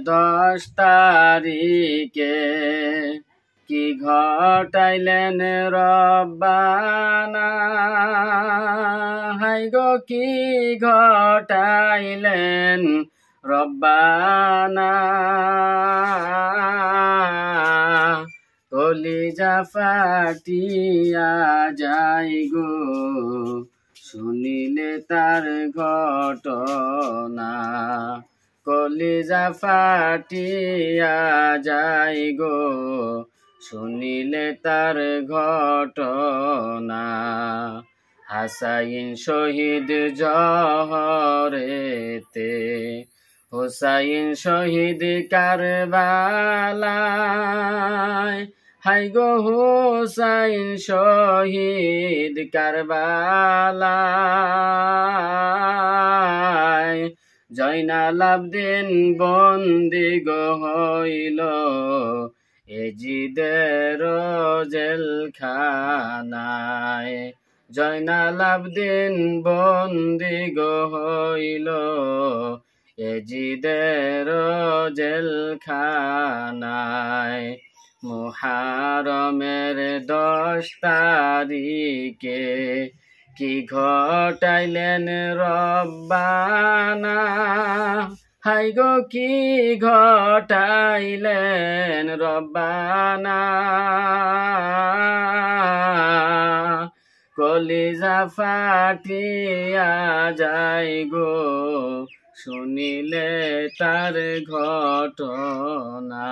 10 তারিখে কি ঘটাইলেন রব্বানা, হাই গো কি ঘটাইলেন রব্বানা। কলিজা ফাটিয়া যাই গো শুনিলে তার ঘটনা, কলিজা ফাটিয়া যাই গো শুনিলে তার ঘটনা। হাসাইন শহীদ জহরেতে, হুসাইন শহীদ কারবালায়, হাই গো হুসাইন শহীদ কারবালায়। জয়নাল আবদিন বন্দি গো হইল এজিদের জেলখানায়, জয়নাল আবদিন বন্দি গো হইল এজিদের জেলখানায়। মুহারমের 10 তারিখে কি ঘটাইলেন রব্বানা, হাই গো কি ঘটাইলেন রব্বানা। কলিজা ফাটিয়া যাই গো শুনিলে তার ঘটনা।